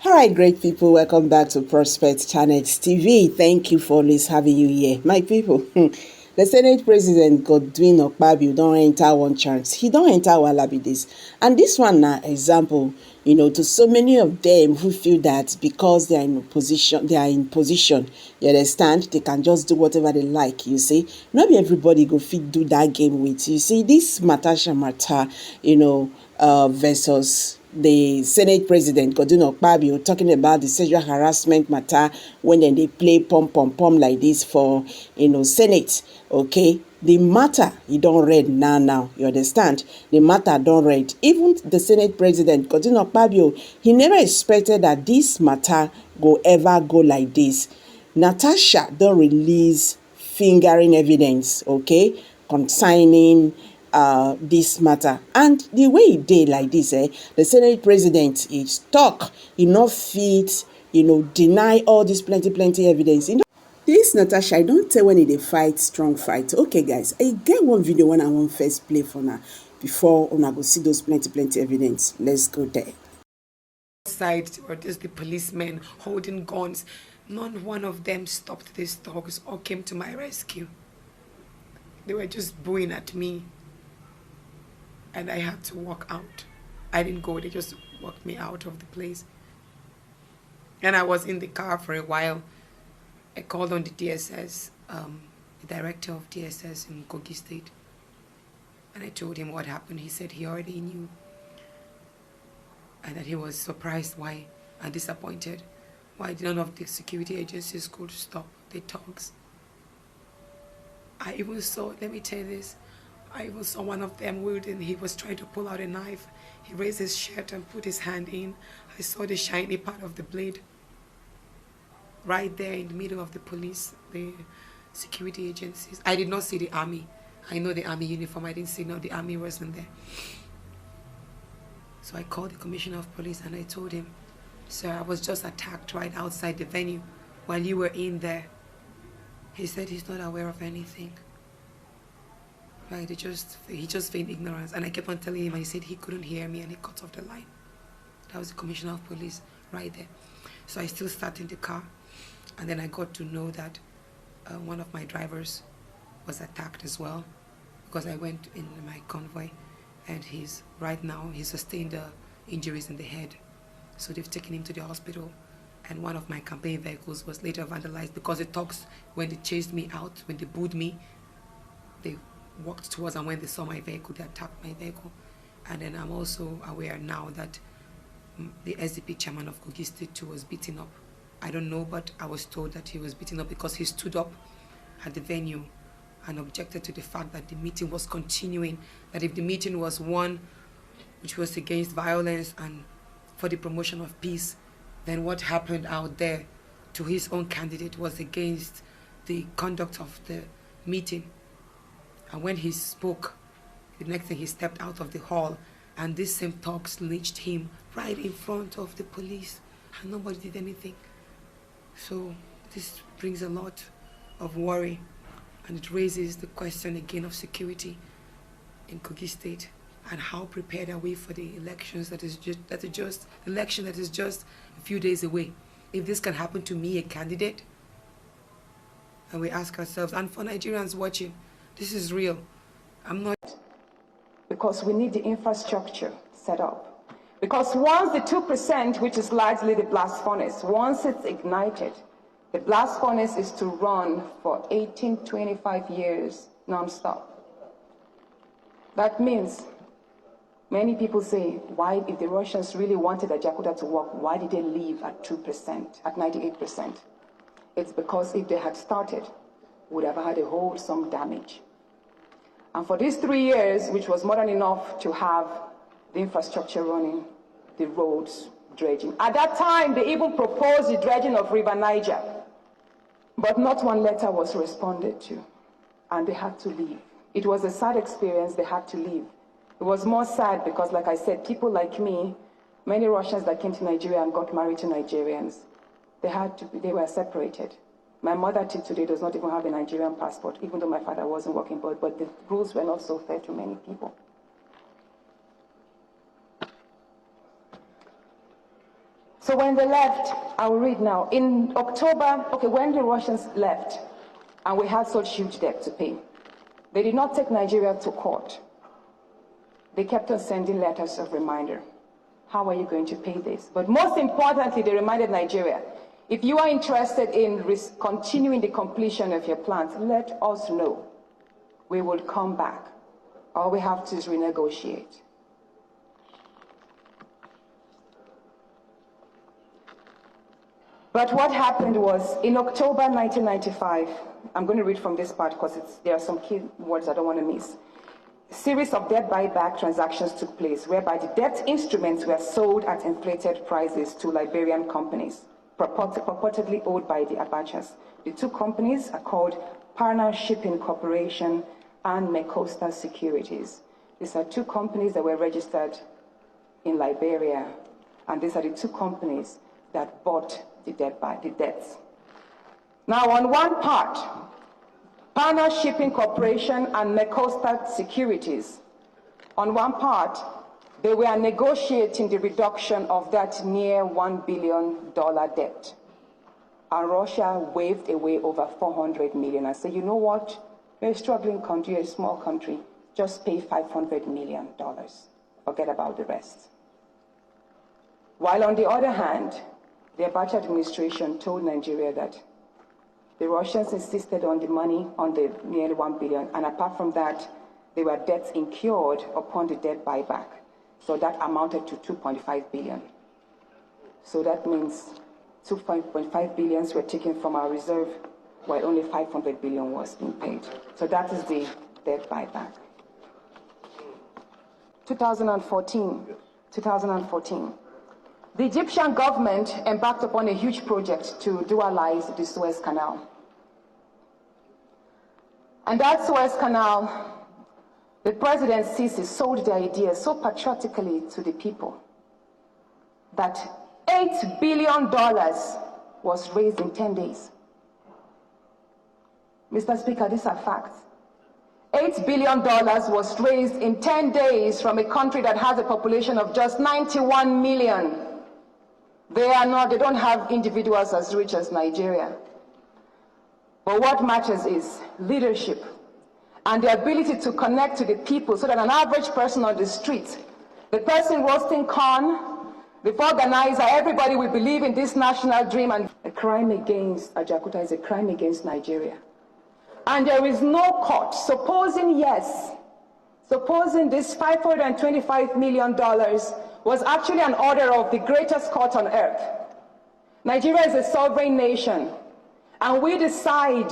All right, great people, welcome back to Prospect Channel TV. Thank you for always having you here. My people, the Senate President Godwin Akpabio don't enter one chance. He don't enter Walabidis. And this one now example, to so many of them who feel that because they are in position, you understand, they can just do whatever they like, you see. Not everybody go fit do that game with. You see, this Natasha matter, versus the Senate President Godwin Akpabio talking about the sexual harassment matter when they play pom like this for Senate. Okay, the matter you don't read now. You understand? The matter don't read. Even the Senate President Godwin Akpabio, he never expected that this matter go ever go like this. Natasha don't release fingering evidence, okay, concerning this matter. And the way e dey like this, the Senate President is talk, e no fit, deny all this plenty evidence. This Natasha, I don't tell when e dey fight strong fight. Okay, guys, I get one video when I wan first play for now before una go see those plenty evidence. Let's go there. Side or just the policemen holding guns. Not one of them stopped these dogs or came to my rescue. They were just booing at me. And I had to walk out. I didn't go, they just walked me out of the place. And I was in the car for a while. I called on the DSS, the director of DSS in Kogi State. And I told him what happened. He said he already knew. And that he was surprised why and disappointed why none of the security agencies could stop the talks. I even saw, let me tell you this, I even saw one of them wielding, he was trying to pull out a knife. He raised his shirt and put his hand in. I saw the shiny part of the blade right there in the middle of the police, the security agencies. I did not see the army. I know the army uniform. I didn't see, no, the army wasn't there. So I called the commissioner of police and I told him, sir, I was just attacked right outside the venue while you were in there. He said he's not aware of anything. Right, he just feigned ignorance. And I kept on telling him, and he said he couldn't hear me and he cut off the line. That was the commissioner of police right there. So I still sat in the car. And then I got to know that one of my drivers was attacked as well, because I went in my convoy and right now he sustained injuries in the head. So they've taken him to the hospital. And one of my campaign vehicles was later vandalized because the thugs, when they chased me out, when they booed me, they walked towards, and when they saw my vehicle, they attacked my vehicle. And then I'm also aware now that the SDP chairman of Kogi State too was beaten up. I don't know, but I was told that he was beaten up because he stood up at the venue and objected to the fact that the meeting was continuing, that if the meeting was one which was against violence and for the promotion of peace, then what happened out there to his own candidate was against the conduct of the meeting. And when he spoke, the next thing he stepped out of the hall, and these same thugs lynched him right in front of the police, and nobody did anything. So this brings a lot of worry, and it raises the question again of security in Kogi State, and how prepared are we for the elections that is just a few days away. If this can happen to me, a candidate, and we ask ourselves, and for Nigerians watching, this is real. I'm not. Because we need the infrastructure set up. Because once the 2%, which is largely the blast furnace, once it's ignited, the blast furnace is to run for 18, 25 years non-stop. That means many people say, why, if the Russians really wanted Ajaokuta to work, why did they leave at 2%, at 98%? It's because if they had started, would have had a wholesome damage. And for these 3 years, which was more than enough to have the infrastructure running, the roads dredging. At that time, they even proposed the dredging of River Niger. But not one letter was responded to. And they had to leave. It was a sad experience, they had to leave. It was more sad because, like I said, people like me, many Russians that came to Nigeria and got married to Nigerians, they were separated. My mother till today does not even have a Nigerian passport, even though my father wasn't working, but the rules were not so fair to many people. So when they left, I will read now. In October, when the Russians left and we had such huge debt to pay, they did not take Nigeria to court. They kept on sending letters of reminder. How are you going to pay this? But most importantly, they reminded Nigeria, if you are interested in continuing the completion of your plans, let us know. We will come back. All we have to is renegotiate. But what happened was, in October 1995, I'm going to read from this part because there are some key words I don't want to miss. A series of debt buyback transactions took place, whereby the debt instruments were sold at inflated prices to Liberian companies, purportedly owned by the Ajaokuta. The two companies are called Parna Shipping Corporation and Mecosta Securities. These are two companies that were registered in Liberia, and these are the two companies that bought the debts. Now, on one part, Parna Shipping Corporation and Mecosta Securities, on one part, they were negotiating the reduction of that near $1 billion debt. And Russia waved away over $400 million and said, you know what? We're a struggling country, a small country. Just pay $500 million. Forget about the rest. While on the other hand, the Abacha administration told Nigeria that the Russians insisted on the money, on the nearly $1 billion, and apart from that, there were debts incurred upon the debt buyback. So that amounted to $2.5 billion. So that means $2.5 billion were taken from our reserve, while only $500 billion was being paid. So that is the debt buyback. 2014. The Egyptian government embarked upon a huge project to dualize the Suez Canal. And that Suez Canal, the president Sisi sold the idea so patriotically to the people that $8 billion was raised in 10 days. Mr. Speaker, these are facts. $8 billion was raised in 10 days from a country that has a population of just 91 million. They don't have individuals as rich as Nigeria. But what matters is leadership and the ability to connect to the people so that an average person on the street, the person roasting corn, the organizer, everybody will believe in this national dream. And a crime against Ajaokuta is a crime against Nigeria. And there is no court, supposing this $525 million was actually an order of the greatest court on earth. Nigeria is a sovereign nation, and we decide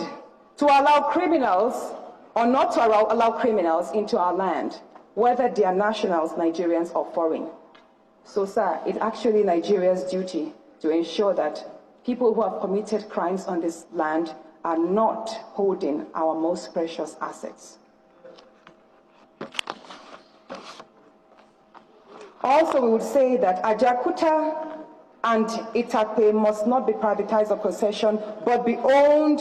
to allow criminals or not to allow criminals into our land, whether they are nationals, Nigerians, or foreign. So, sir, it's actually Nigeria's duty to ensure that people who have committed crimes on this land are not holding our most precious assets. Also, we would say that Ajaokuta and Itape must not be privatized or possession, but be owned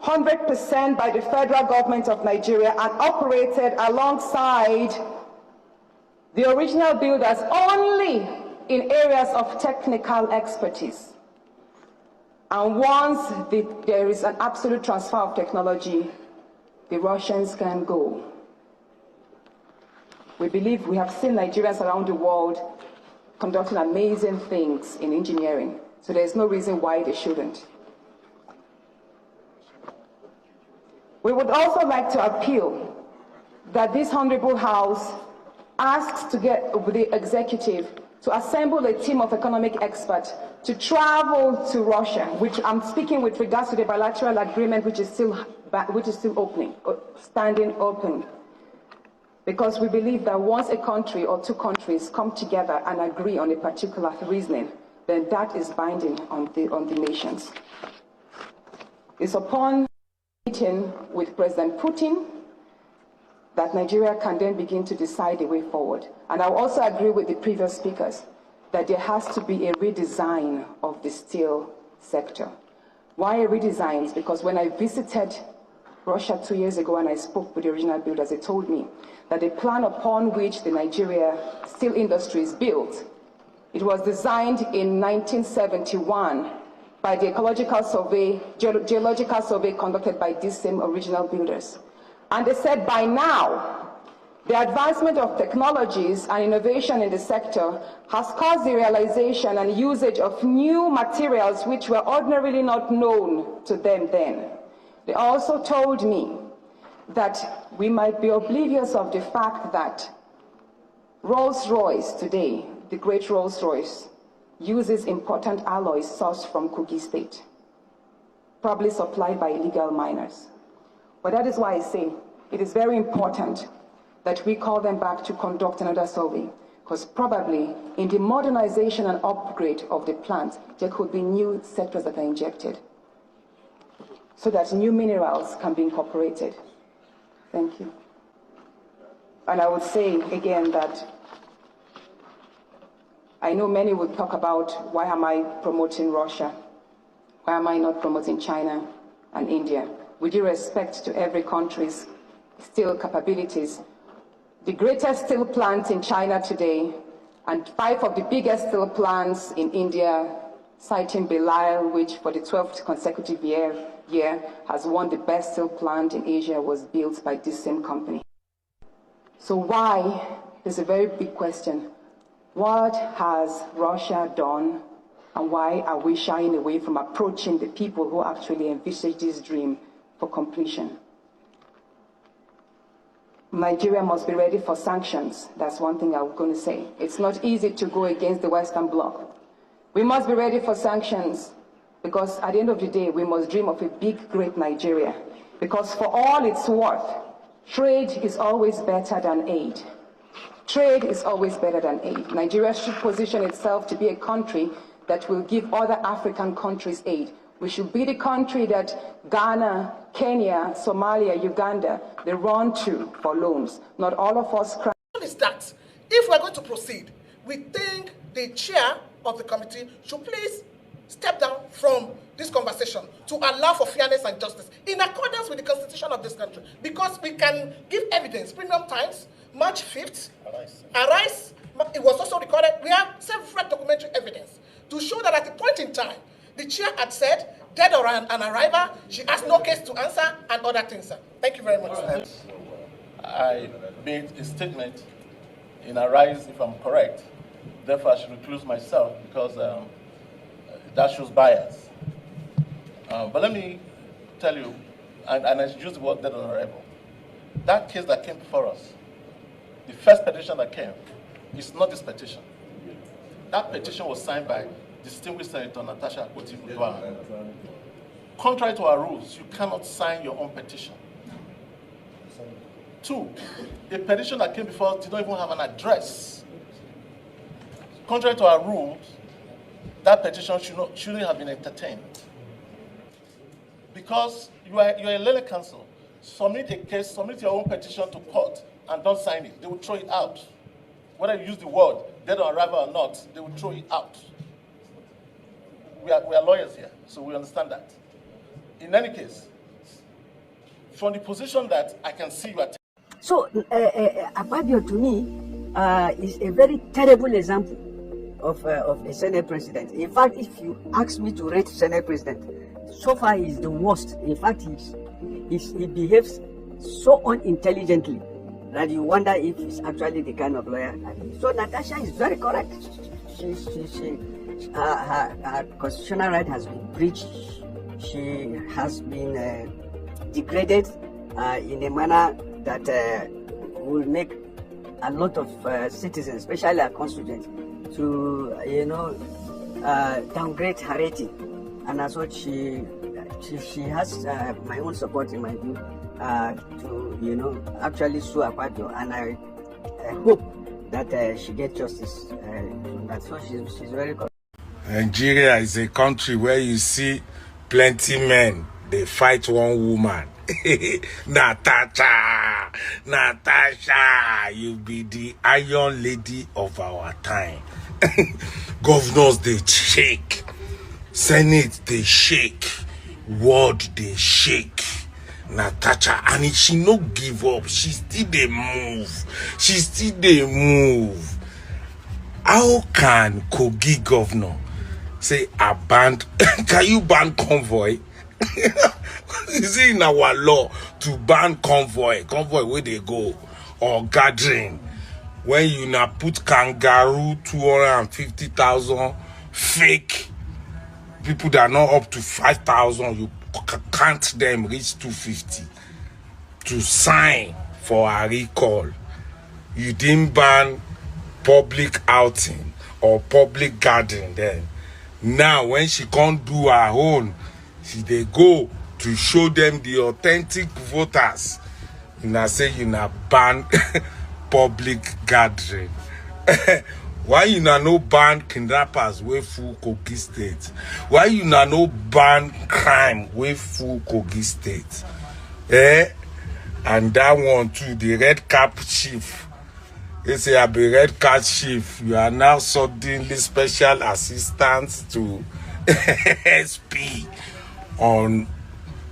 100% by the federal government of Nigeria and operated alongside the original builders only in areas of technical expertise. And once there is an absolute transfer of technology, the Russians can go. We believe we have seen Nigerians around the world conducting amazing things in engineering, so there's no reason why they shouldn't. We would also like to appeal that this Honorable House asks to get the executive to assemble a team of economic experts to travel to Russia, which I'm speaking with regards to the bilateral agreement, which is still standing open. Because we believe that once a country or two countries come together and agree on a particular reasoning, then that is binding on the nations. It's upon meeting with President Putin that Nigeria can then begin to decide the way forward. And I also agree with the previous speakers that there has to be a redesign of the steel sector. Why a redesign? Is because when I visited Russia 2 years ago and I spoke with the original builders, they told me that the plan upon which the Nigeria steel industry is built It was designed in 1971 by the geological survey conducted by these same original builders. And they said by now, the advancement of technologies and innovation in the sector has caused the realization and usage of new materials which were ordinarily not known to them then. They also told me that we might be oblivious of the fact that Rolls-Royce today, the great Rolls-Royce, uses important alloys sourced from Kogi State, probably supplied by illegal miners. But that is why I say it is very important that we call them back to conduct another survey, because probably in the modernization and upgrade of the plant, there could be new sectors that are injected so that new minerals can be incorporated. Thank you. And I would say again that I know many would talk about why am I promoting Russia? Why am I not promoting China and India? With due respect to every country's steel capabilities, the greatest steel plant in China today and 5 of the biggest steel plants in India, citing Belial, which for the 12th consecutive year has won the best steel plant in Asia, was built by this same company. So why? There's a very big question. What has Russia done, and why are we shying away from approaching the people who actually envisage this dream for completion? Nigeria must be ready for sanctions. That's one thing I'm going to say. It's not easy to go against the Western Bloc. We must be ready for sanctions because at the end of the day, we must dream of a big, great Nigeria. Because for all it's worth, trade is always better than aid. Trade is always better than aid. Nigeria should position itself to be a country that will give other African countries aid. We should be the country that Ghana, Kenya, Somalia, Uganda, they run to for loans. Not all of us cry. Is that if we're going to proceed, we think the chair of the committee should please step down from this conversation to allow for fairness and justice in accordance with the constitution of this country, because we can give evidence. Premium Times, March 5th, Arise, it was also recorded. We have several documentary evidence to show that at a point in time, the chair had said, dead or an arrival, she has no case to answer, and other things, sir. Thank you very much, sir. I made a statement in Arise, if I'm correct. Therefore, I should recluse myself because that shows bias. But let me tell you, and I use the word dead on arrival. That case that came before us, the first petition that came, is not this petition. That petition was signed by distinguished Senator Natasha. Contrary to our rules, you cannot sign your own petition. 2, a petition that came before us did not even have an address. Contrary to our rules, that petition shouldn't have been entertained. Because you are a learned counsel, submit a case, submit your own petition to court, and don't sign it. They will throw it out. Whether you use the word dead on arrival or not, they will throw it out. We are lawyers here, so we understand that. In any case, from the position that I can see you are taking. So, Akpabio to me is a very terrible example of a Senate president. In fact, if you ask me to rate Senate president, so far he's the worst. In fact, he behaves so unintelligently that you wonder if he's actually the kind of lawyer. So Natasha is very correct. Her constitutional right has been breached. She has been degraded in a manner that will make a lot of citizens, especially our constituents, to downgrade her rating. And as what she has my own support in my view to actually sue Akpabio, and I hope that she gets justice. That's why she's very good. Nigeria is a country where you see plenty men, they fight one woman. Natasha, you be the iron lady of our time. Governors, they shake. Senate, they shake. World, they shake. Natasha, and she no give up. She still they move. How can Kogi governor say I banned? Can you ban convoy? Is it in our law to ban convoy where they go or gathering? When you now put kangaroo 250,000 fake people that are not up to 5,000, you count them reach 250 to sign for a recall. You didn't ban public outing or public gathering then. Now when she can't do her own, they go to show them the authentic voters. You now say you now ban public gathering. Why you now no ban kidnappers with full Kogi State? Why you now no ban crime with full Kogi State? And that one too, the red cap chief. They say I be red cap chief. You are now suddenly special assistant to SP on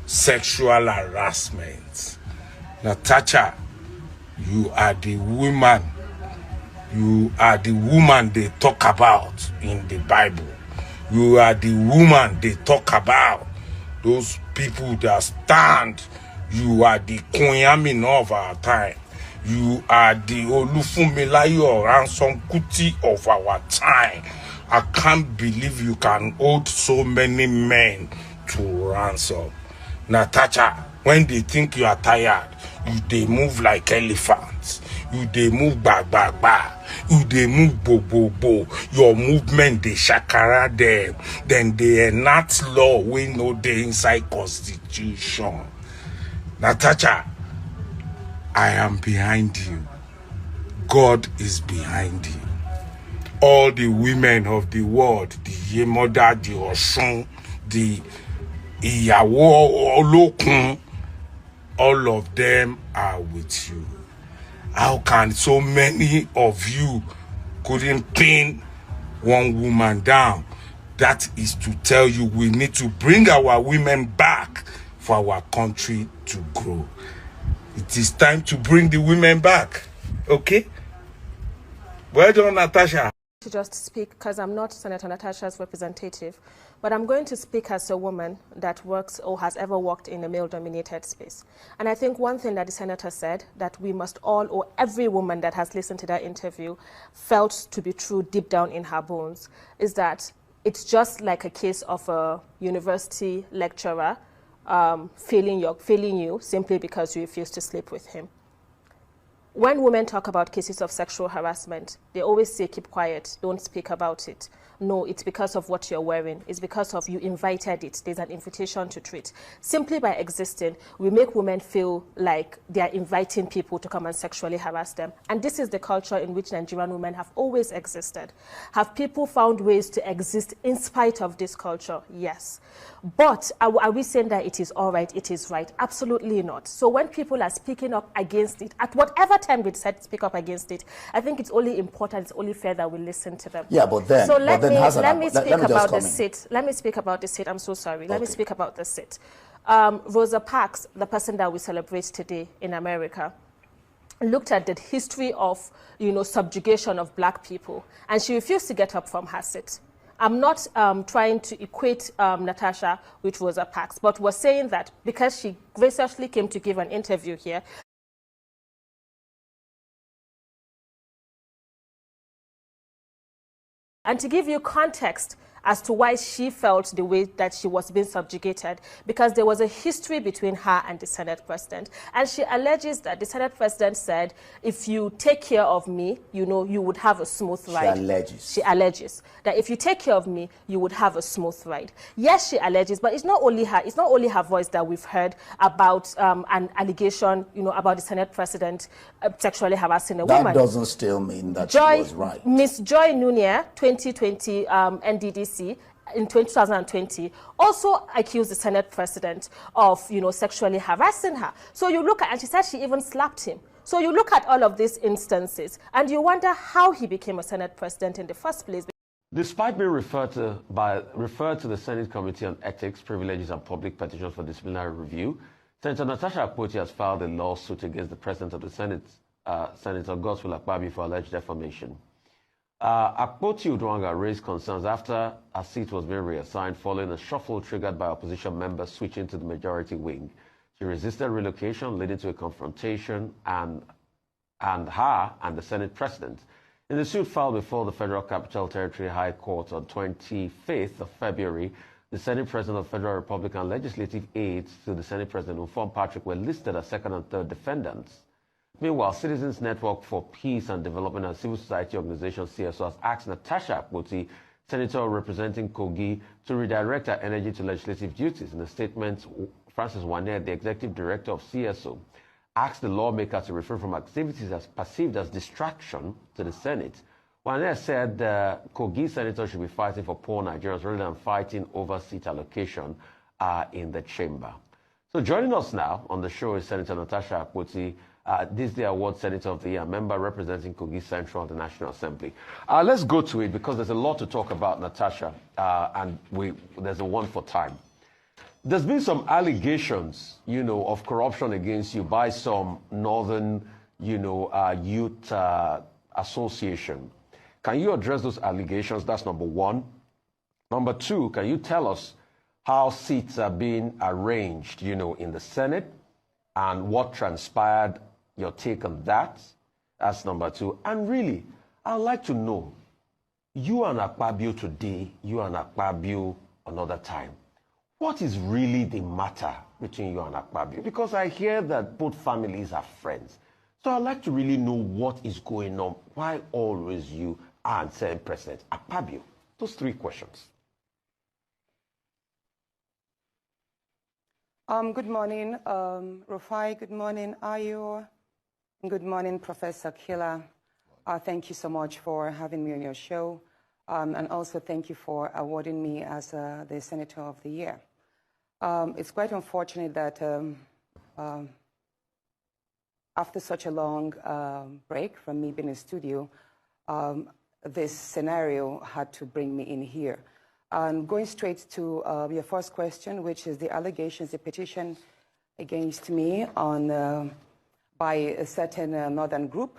sexual harassment. Natasha, you are the woman. You are the woman they talk about in the Bible. You are the woman they talk about. Those people that stand. You are the Queen of our time. You are the Olufunmilayo Ransom Kuti of our time. I can't believe you can hold so many men to ransom. Natasha, when they think you are tired, they move like elephants. They move ba. They move bo. Your movement, they shakara them. Then they enact law we know the inside constitution. Natasha, I am behind you. God is behind you. All the women of the world, the Yemoda, the Osun, the Iyawo Olokun, all of them are with you. How can so many of you couldn't pin one woman down? That is to tell you we need to bring our women back for our country to grow. It is time to bring the women back. Okay? Well done, Natasha. To just speak because I'm not Senator Natasha's representative, but I'm going to speak as a woman that works or has ever worked in a male-dominated space. And I think one thing that the senator said that we must all, or every woman that has listened to that interview, felt to be true deep down in her bones, is that it's just like a case of a university lecturer failing you simply because you refuse to sleep with him. When women talk about cases of sexual harassment, they always say, keep quiet, don't speak about it. No, it's because of what you're wearing. It's because of you invited it. There's an invitation to treat. Simply by existing, we make women feel like they are inviting people to come and sexually harass them. And this is the culture in which Nigerian women have always existed. Have people found ways to exist in spite of this culture? Yes. But are we saying that it is all right, it is right? Absolutely not. So when people are speaking up against it, at whatever time we decide to speak up against it, I think it's only important, it's only fair that we listen to them. Yeah, but then, so let me speak about the sit. Let me speak about the sit. I'm so sorry. Let me speak about the sit. Rosa Parks, the person that we celebrate today in America, looked at the history of, subjugation of black people, and she refused to get up from her sit. I'm not trying to equate Natasha with Rosa Parks, but was saying that because she graciously came to give an interview here, and to give you context as to why she felt the way that she was being subjugated, because there was a history between her and the Senate president. And she alleges that the Senate president said, if you take care of me, you would have a smooth ride. She alleges that if you take care of me, you would have a smooth ride. Yes, she alleges, but it's not only her voice that we've heard about an allegation, about the Senate president sexually harassing a woman. That doesn't still mean that she was right. Miss Joy Nunez, 2020 NDDC, in 2020, also accused the Senate president of, sexually harassing her. So you look at, and she said she even slapped him. So you look at all of these instances, and you wonder how he became a Senate president in the first place. Despite being referred to the Senate Committee on Ethics, Privileges and Public Petitions for Disciplinary Review, Senator Natasha Akpabio has filed a lawsuit against the President of the Senate, Senator Akpabio, for alleged defamation. Akpabio raised concerns after a seat was being reassigned following a shuffle triggered by opposition members switching to the majority wing. She resisted relocation, leading to a confrontation and her and the Senate President. In the suit filed before the Federal Capital Territory High Court on 25th of February, the Senate President of the Federal Republic and legislative aides to the Senate President, Ufon Patrick, were listed as second and third defendants. Meanwhile, Citizens Network for Peace and Development and Civil Society Organization, CSO, has asked Natasha Akpoti, Senator representing Kogi, to redirect her energy to legislative duties. In a statement, Francis Wanner, the executive director of CSO, asked the lawmaker to refrain from activities as perceived as distraction to the Senate. Wanner said the Kogi senator should be fighting for poor Nigerians rather than fighting over seat allocation in the chamber. So joining us now on the show is Senator Natasha Akpoti, this day award Senator of the Year, member representing Kogi Central at the National Assembly. Let's go to it because there's a lot to talk about, Natasha, and there's a one for time. There's been some allegations, of corruption against you by some Northern, youth association. Can you address those allegations? That's number one. Number two, can you tell us how seats are being arranged, in the Senate and what transpired, your take on that? That's number two. And really, I'd like to know, you and Akpabio today, you and Akpabio another time, what is really the matter between you and Akpabio? Because I hear that both families are friends. So I'd like to really know what is going on. Why always you and Senate President Akpabio? Those three questions. Good morning, Rufai. Good morning, Ayo. Good morning, Professor Killer. Thank you so much for having me on your show. And also thank you for awarding me as the Senator of the Year. It's quite unfortunate that after such a long break from me being in studio, this scenario had to bring me in here. And going straight to your first question, which is the allegations, the petition against me on by a certain northern group,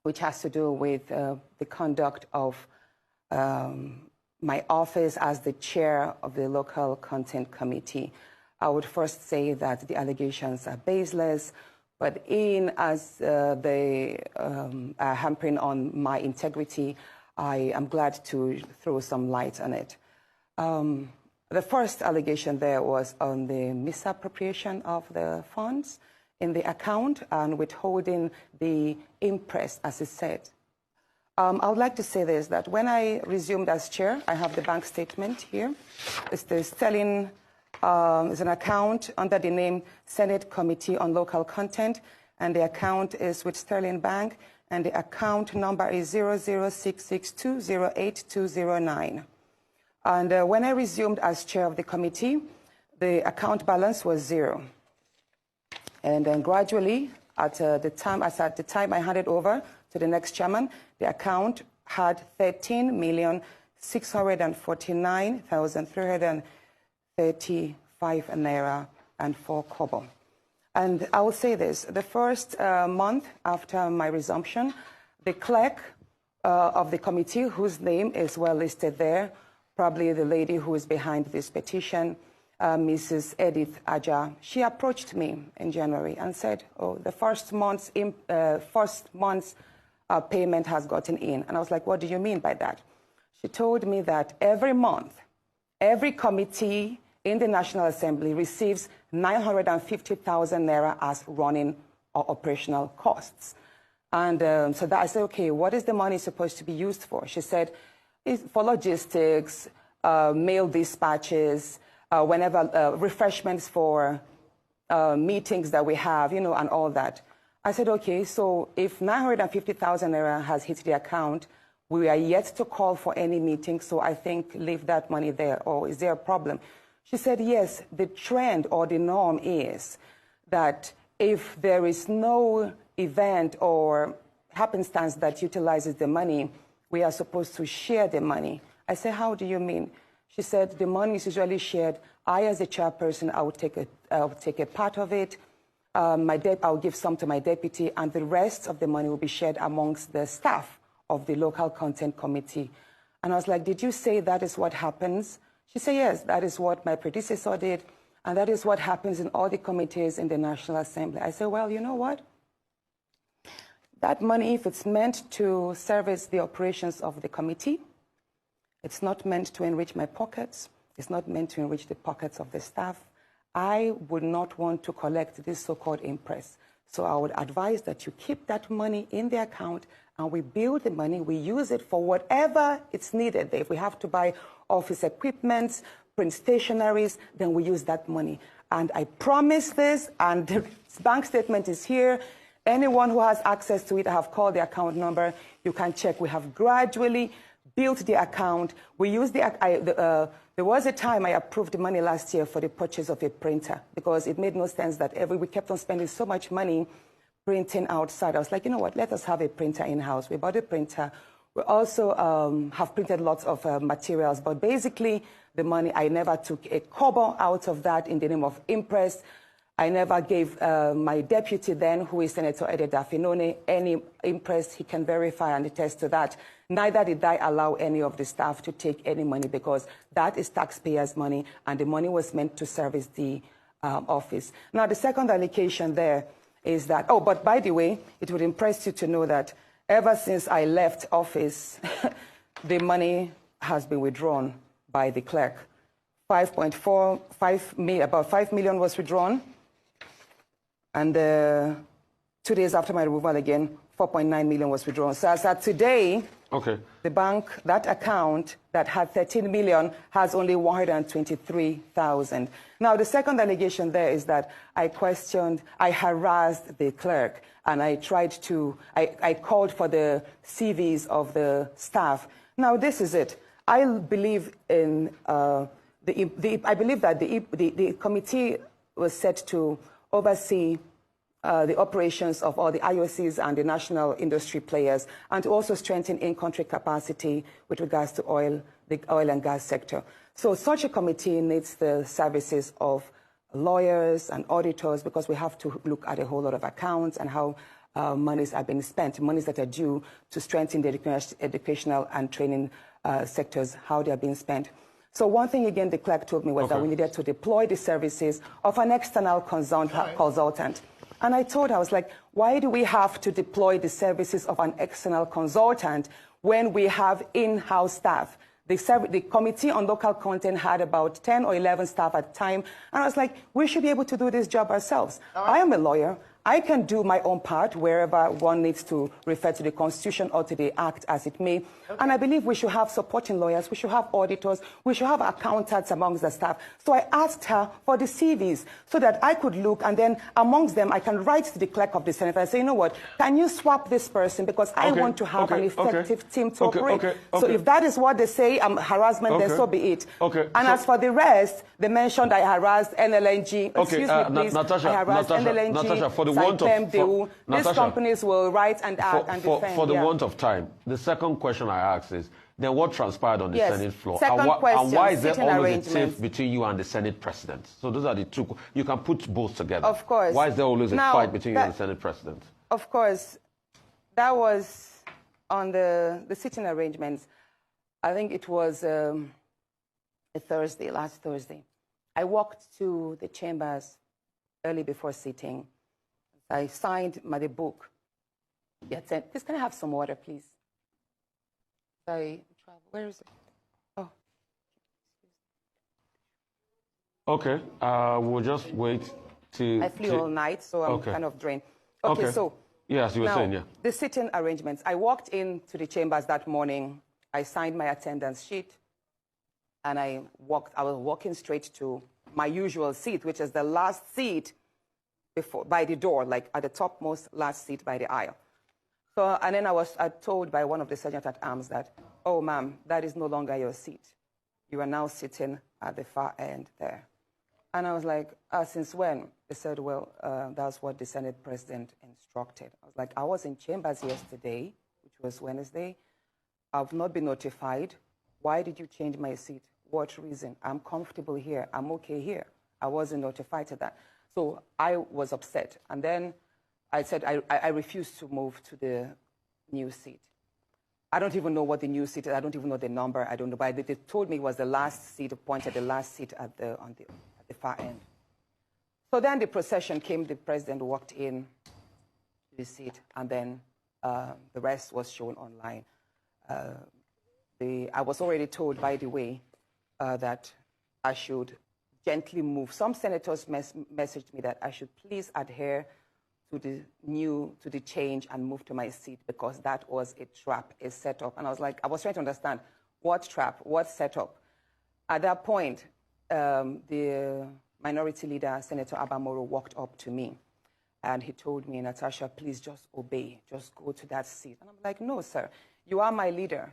which has to do with the conduct of my office as the chair of the local content committee. I would first say that the allegations are baseless, but as they are hampering on my integrity, I am glad to throw some light on it. The first allegation there was on the misappropriation of the funds in the account and withholding the interest, as it said. I would like to say this, that when I resumed as chair, I have the bank statement here. It's the Sterling, it's an account under the name Senate Committee on Local Content, and the account is with Sterling Bank, and the account number is 00662082209. And when I resumed as chair of the committee, the account balance was zero. And then gradually, at the time I handed over to the next chairman, the account had 13,649,335 naira and 4 kobo. And I will say this, the first month after my resumption, the clerk of the committee, whose name is well listed there, probably the lady who is behind this petition, Mrs. Edith Aja, she approached me in January and said, oh, the first month's payment has gotten in. And I was like, what do you mean by that? She told me that every month, every committee in the National Assembly receives 950,000 naira as running or operational costs. And so that I said, okay, what is the money supposed to be used for? She said, it's for logistics, mail dispatches, whenever refreshments for meetings that we have, and all that. I said, okay, so if 950,000 naira has hit the account, we are yet to call for any meeting, so I think leave that money there, or is there a problem? She said, yes, the trend or the norm is that if there is no event or happenstance that utilizes the money, we are supposed to share the money. I said, how do you mean? She said, the money is usually shared. I, as a chairperson, I would take a part of it. I'll give some to my deputy, and the rest of the money will be shared amongst the staff of the local content committee. And I was like, did you say that is what happens? She said, yes, that is what my predecessor did. And that is what happens in all the committees in the National Assembly. I said, well, you know what? That money, if it's meant to service the operations of the committee, it's not meant to enrich my pockets. It's not meant to enrich the pockets of the staff. I would not want to collect this so-called impress. So I would advise that you keep that money in the account and we build the money, we use it for whatever it's needed. If we have to buy office equipment, print stationaries, then we use that money. And I promise this, and the bank statement is here. Anyone who has access to it, I have called the account number. You can check. We have gradually built the account. We use there was a time I approved the money last year for the purchase of a printer because it made no sense that we kept on spending so much money printing outside. I was like, you know what, let us have a printer in-house. We bought a printer. We also have printed lots of materials, but basically the money, I never took a kobo out of that in the name of impress. I never gave my deputy then, who is Senator Ede Dafinone, any impress. He can verify and attest to that. Neither did I allow any of the staff to take any money because that is taxpayers' money and the money was meant to service the office. Now, the second allegation there is that, oh, but by the way, it would impress you to know that ever since I left office, the money has been withdrawn by the clerk. About 5 million was withdrawn. And 2 days after my removal again, 4.9 million was withdrawn. So as at today, the bank, that account that had 13 million has only 123,000. Now, the second allegation there is that I harassed the clerk, and I called for the CVs of the staff. Now, this is it. I believe in, I believe that the committee was set to oversee the operations of all the IOCs and the national industry players, and to also strengthen in-country capacity with regards to the oil and gas sector. So such a committee needs the services of lawyers and auditors because we have to look at a whole lot of accounts and how monies are being spent, monies that are due to strengthen the educational and training sectors, how they are being spent. So one thing, again, the clerk told me was that we needed to deploy the services of an external consultant. And I told her, I was like, why do we have to deploy the services of an external consultant when we have in-house staff? The Committee on Local Content had about 10 or 11 staff at the time. And I was like, we should be able to do this job ourselves. I am a lawyer. I can do my own part wherever one needs to refer to the Constitution or to the Act as it may. And I believe we should have supporting lawyers, we should have auditors, we should have accountants amongst the staff. So I asked her for the CVs so that I could look, and then amongst them I can write to the clerk of the Senate and say, you know what, can you swap this person because I want to have an effective team to operate. So if that is what they say, harassment, then so be it. And as for the rest, they mentioned I harassed NLNG. Excuse me, please. Natasha, I harassed NLNG. Natasha, for the want of these companies will write and act and defend. For the want of time, the second question I ask is, then what transpired on the Senate floor? Second question, and why is there always a tiff between you and the Senate President? So those are the two. You can put both together. Of course. Why is there always a fight between you and the Senate President? Of course. That was on the sitting arrangements. I think it was a Thursday, last Thursday. I walked to the chambers early before sitting. I signed the book. Said, please, can I have some water, please? Where is it? Oh. Okay, we'll just wait till... I flew all night, so I'm kind of drained. Okay, so... Yes, you were saying, yeah. The sitting arrangements. I walked into the chambers that morning. I signed my attendance sheet, and I was walking straight to my usual seat, which is the last seat by the door, like at the topmost last seat by the aisle. So, and then I was told by one of the sergeant at arms that, oh, ma'am, that is no longer your seat. You are now sitting at the far end there. And I was like, since when? They said, well, that's what the Senate President instructed. I was like, I was in chambers yesterday, which was Wednesday. I've not been notified. Why did you change my seat? What reason? I'm comfortable here. I'm okay here. I wasn't notified to that. So I was upset. And then I said I refused to move to the new seat. I don't even know what the new seat is. I don't even know the number. I don't know. But they told me it was the last seat appointed, the last seat at the far end. So then the procession came. The president walked in to the seat, and then the rest was shown online. I was already told, by the way, that I should gently move. Some senators messaged me that I should please adhere to the change and move to my seat because that was a trap, a setup. And I was trying to understand what trap, what setup. At that point, the minority leader, Senator Abamoro, walked up to me and he told me, Natasha, please just obey, just go to that seat. And I'm like, no, sir, you are my leader.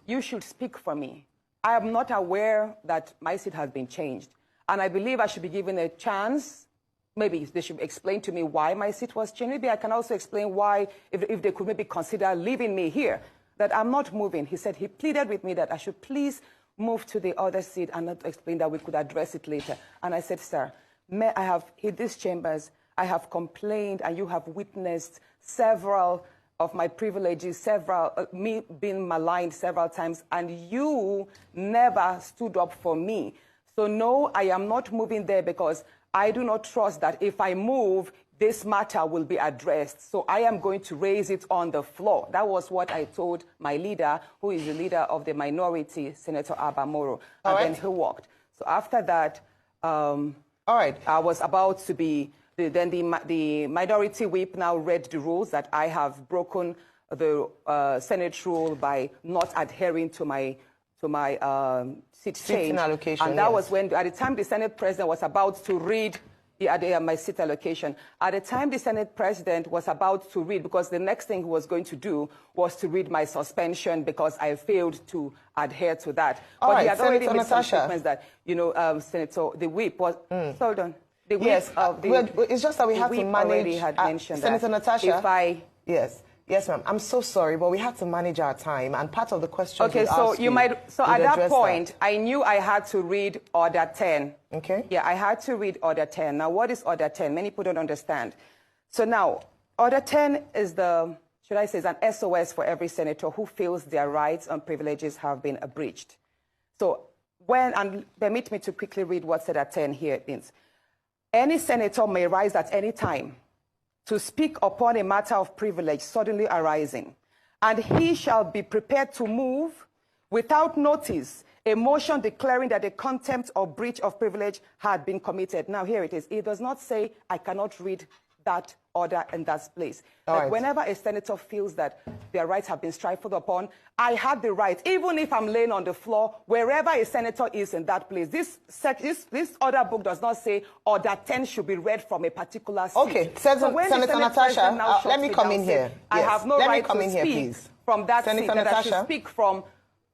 You should speak for me. I am not aware that my seat has been changed. And I believe I should be given a chance. Maybe they should explain to me why my seat was changed. Maybe I can also explain why, if they could maybe consider leaving me here, that I'm not moving. He said, he pleaded with me that I should please move to the other seat and not explain that we could address it later. And I said, sir, I have hit these chambers. I have complained and you have witnessed several of my privileges, me being maligned several times, and you never stood up for me. So no, I am not moving there because I do not trust that if I move, this matter will be addressed. So I am going to raise it on the floor. That was what I told my leader, who is the leader of the minority, Senator Abamoro. And then he walked. So after that, I was about to be... Then the minority whip now read the rules that I have broken the Senate rule by not adhering to my seat change. Allocation, and that was when, at the time the Senate president was about to read my seat allocation. At the time the Senate president was about to read, because the next thing he was going to do was to read my suspension because I failed to adhere to that. But he had already made some statements that, Senator, the whip was... Hold on. Yes, it's just that we have to manage. Already had mentioned Senator that Natasha. Yes, ma'am. I'm so sorry, but we had to manage our time, and part of the question. Okay, so at that point, I knew I had to read Order 10. Okay. Yeah, I had to read Order 10. Now, what is Order 10? Many people don't understand. So now, Order 10 is is an SOS for every senator who feels their rights and privileges have been breached. So and permit me to quickly read what Order 10 here means. Any senator may rise at any time to speak upon a matter of privilege suddenly arising, and he shall be prepared to move without notice a motion declaring that a contempt or breach of privilege had been committed. Now, here it is. It does not say I cannot read that order in that place. But whenever a senator feels that their rights have been trifled upon, I have the right, even if I'm laying on the floor, wherever a senator is in that place. This order book does not say Order 10 should be read from a particular seat. Okay, Senator Natasha, let me come in here. I have no right to speak from that seat, that I should speak from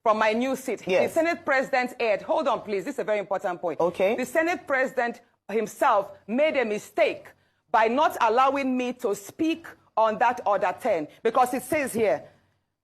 my new seat. Yes. The Senate President aired, hold on please, this is a very important point. Okay. The Senate President himself made a mistake by not allowing me to speak on that Order 10, because it says here,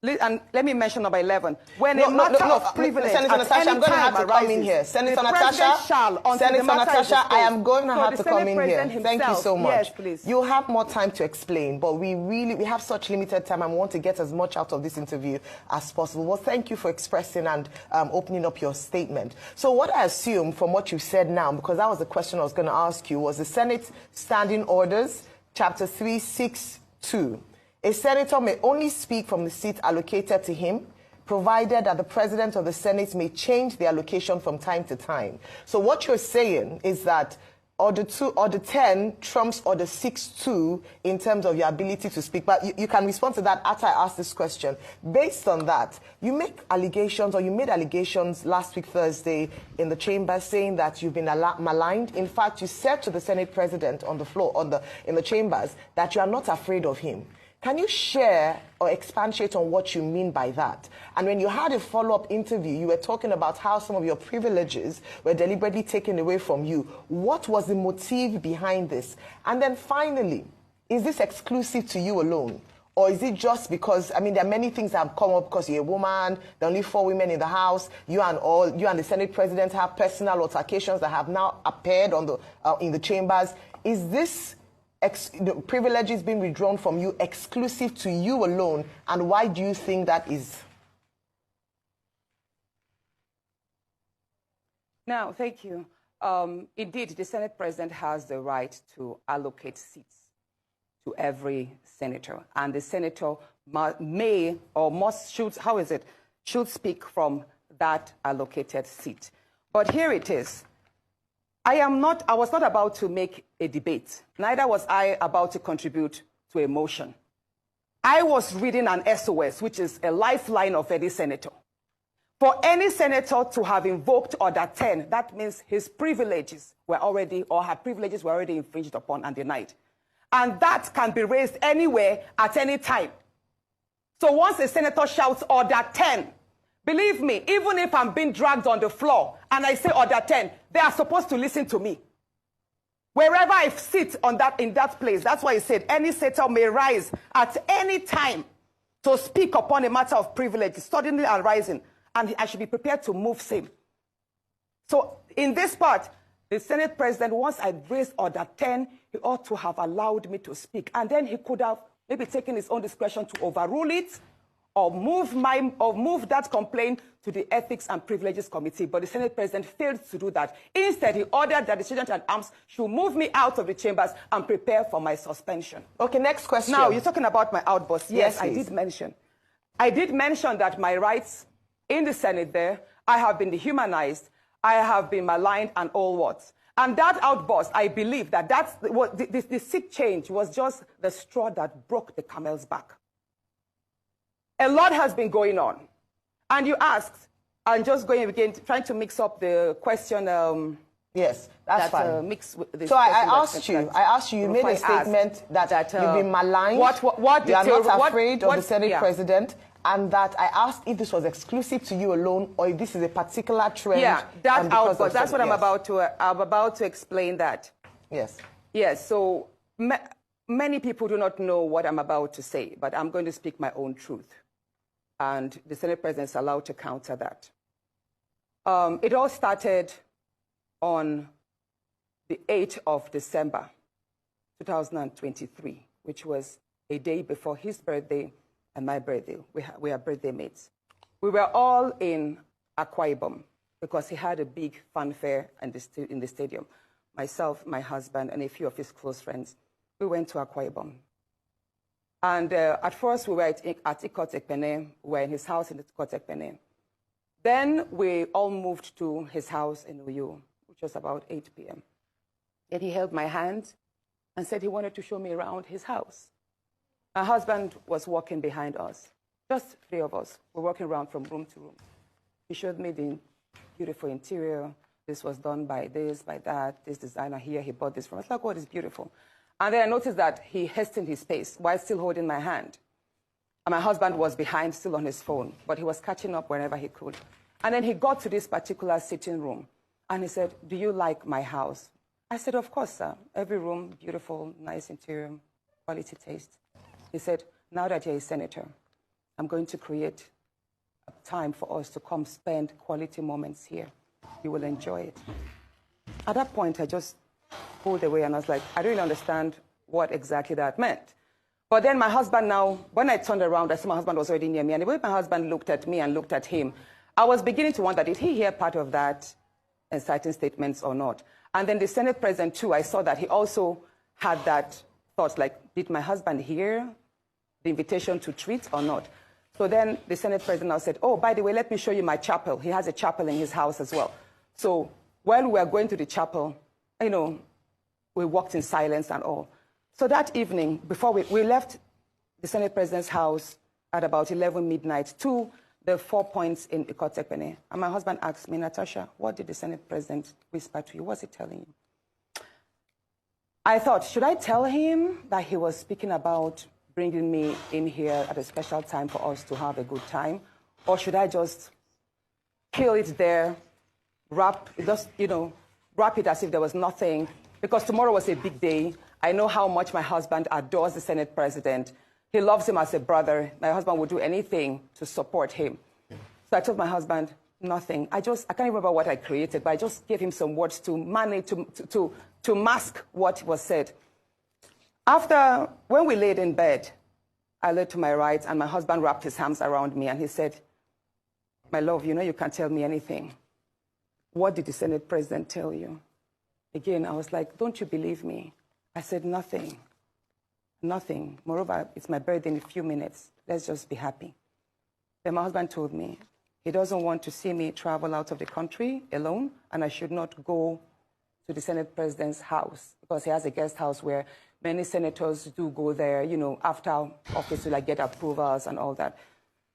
and let me mention number 11. When a matter of privilege, Senator Natasha, I'm going to have to come in here. Senator Natasha, I am going to have to come in here. Thank you so much. Yes, please. You'll have more time to explain, but we have such limited time and we want to get as much out of this interview as possible. Well, thank you for expressing and opening up your statement. So what I assume from what you said now, because that was the question I was going to ask you, was the Senate Standing Orders, Chapter 362. A senator may only speak from the seat allocated to him, provided that the president of the Senate may change the allocation from time to time. So what you're saying is that Order 10 trumps Order 6.2 in terms of your ability to speak. But you can respond to that after I ask this question. Based on that, you make allegations, or you made allegations last week Thursday in the chamber saying that you've been maligned. In fact, you said to the Senate president on the floor, in the chambers, that you are not afraid of him. Can you share or expatiate on what you mean by that? And when you had a follow-up interview, you were talking about how some of your privileges were deliberately taken away from you. What was the motive behind this? And then finally, is this exclusive to you alone? Or is it just because, I mean, there are many things that have come up because you're a woman, there are only 4 women in the House, you and the Senate President have personal altercations that have now appeared in the chambers. Is this the privileges being withdrawn from you, exclusive to you alone, and why do you think that is? Now, thank you. Indeed, the Senate President has the right to allocate seats to every senator, and the senator may or must should speak from that allocated seat. But here it is. I was not about to make a debate. Neither was I about to contribute to a motion. I was reading an SOS, which is a lifeline of any senator. For any senator to have invoked Order 10, that means his privileges were already, or her privileges were already infringed upon and denied. And that can be raised anywhere at any time. So once a senator shouts Order 10, believe me, even if I'm being dragged on the floor and I say Order 10, they are supposed to listen to me. Wherever I sit in that place, that's why he said any senator may rise at any time to speak upon a matter of privilege, suddenly arising, and I should be prepared to move same. So in this part, the Senate President, once I raised Order 10, he ought to have allowed me to speak. And then he could have maybe taken his own discretion to overrule it or move that complaint to the Ethics and Privileges Committee. But the Senate President failed to do that. Instead, he ordered that the Sergeant at Arms should move me out of the chambers and prepare for my suspension. Okay, next question. Now, you're talking about my outburst. Yes, I did mention. I did mention that my rights in the Senate there, I have been dehumanized, I have been maligned and all what. And that outburst, I believe that the seat change was just the straw that broke the camel's back. A lot has been going on. And you asked, I'm just going again, trying to mix up the question. Yes, that's fine. So I asked you, you made a statement that you've been maligned, you are not afraid of the Senate President, and that I asked if this was exclusive to you alone or if this is a particular trend. Yeah, that outburst. That's what I'm about to explain that. Yes. Yes, so many people do not know what I'm about to say, but I'm going to speak my own truth. And the Senate President is allowed to counter that. It all started on the 8th of December, 2023, which was a day before his birthday and my birthday. We are birthday mates. We were all in Akpabio because he had a big fanfare in the stadium. Myself, my husband, and a few of his close friends, we went to Akpabio. And at first, we were at Ikot-Ekpene. We were in his house in Ikot-Ekpene. Then we all moved to his house in Uyo, which was about 8 p.m. And he held my hand and said he wanted to show me around his house. My husband was walking behind us, just 3 of us. We're walking around from room to room. He showed me the beautiful interior. This was done by this, by that, this designer here, he bought this from us. Like, oh, it's beautiful. And then I noticed that he hastened his pace while still holding my hand. And my husband was behind, still on his phone, but he was catching up wherever he could. And then he got to this particular sitting room, and he said, "Do you like my house?" I said, "Of course, sir. Every room, beautiful, nice interior, quality taste." He said, "Now that you're a senator, I'm going to create a time for us to come spend quality moments here. You will enjoy it." At that point, I just pulled away, and I was like, I don't really understand what exactly that meant. But then my husband now, when I turned around, I saw my husband was already near me, and the way my husband looked at me and looked at him, I was beginning to wonder, did he hear part of that inciting statements or not? And then the Senate President, too, I saw that he also had that thought, like, did my husband hear the invitation to treat or not? So then the Senate President now said, "Oh, by the way, let me show you my chapel." He has a chapel in his house as well. So while we were going to the chapel, you know, we walked in silence and all. So that evening, before we left the Senate President's house at about 11 midnight to the 4 points in Ikot-Ekpene. And my husband asked me, "Natasha, what did the Senate President whisper to you? What's he telling you?" I thought, should I tell him that he was speaking about bringing me in here at a special time for us to have a good time? Or should I just kill it there, wrap it as if there was nothing? Because tomorrow was a big day. I know how much my husband adores the Senate President. He loves him as a brother. My husband would do anything to support him. So I told my husband, nothing. I can't remember what I created, but I just gave him some words to manage, to mask what was said. When we laid in bed, I lay to my right, and my husband wrapped his arms around me, and he said, "My love, you know you can't tell me anything. What did the Senate president tell you?" Again, I was like, "Don't you believe me?" I said, "Nothing. Nothing. Moreover, it's my birthday in a few minutes. Let's just be happy." Then my husband told me he doesn't want to see me travel out of the country alone, and I should not go to the Senate president's house because he has a guest house where many senators do go there, you know, after office to like get approvals and all that.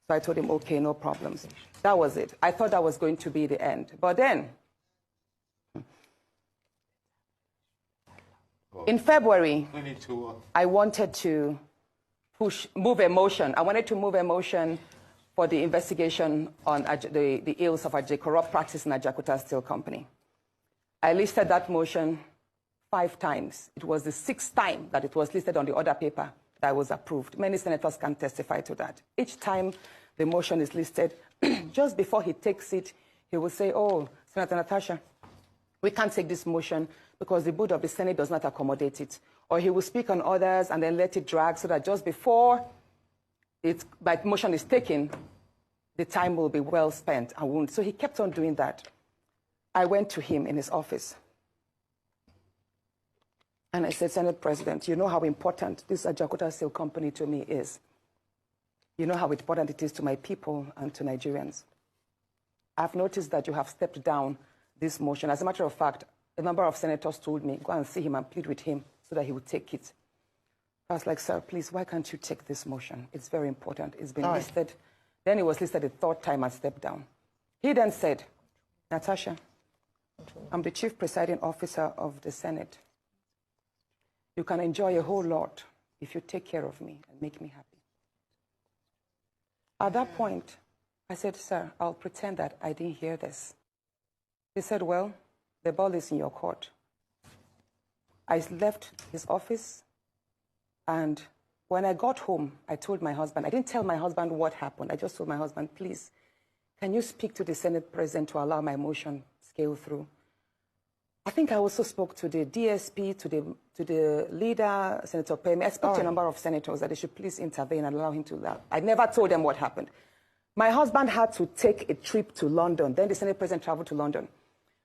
So I told him, okay, no problems. That was it. I thought that was going to be the end. But then, in February, I wanted to move a motion. I wanted to move a motion for the investigation on the ills of corrupt practice in Ajaokuta Steel Company. I listed that motion 5 times. It was the 6th time that it was listed on the order paper that was approved. Many senators can testify to that. Each time the motion is listed, just before he takes it, he will say, "Oh, Senator Natasha, we can't take this motion because the board of the Senate does not accommodate it." Or he will speak on others and then let it drag so that just before the motion is taken, the time will be well spent and won't. So he kept on doing that. I went to him in his office. And I said, "Senate President, you know how important this Ajaokuta Steel Company to me is. You know how important it is to my people and to Nigerians. I've noticed that you have stepped down this motion. As a matter of fact, a number of senators told me, go and see him and plead with him so that he would take it." I was like, "Sir, please, why can't you take this motion? It's very important. It's been listed." Then it was listed a 3rd time and stepped down. He then said, "Natasha, I'm the chief presiding officer of the Senate. You can enjoy a whole lot if you take care of me and make me happy." At that point, I said, "Sir, I'll pretend that I didn't hear this." He said, "Well, the ball is in your court." I left his office, and when I got home, I told my husband, I didn't tell my husband what happened. I just told my husband, "Please, can you speak to the Senate president to allow my motion scale through?" I think I also spoke to the DSP, to the leader, Senator Pemi. I spoke to a number of senators that they should please intervene and allow him to laugh. I never told them what happened. My husband had to take a trip to London. Then the Senate president traveled to London.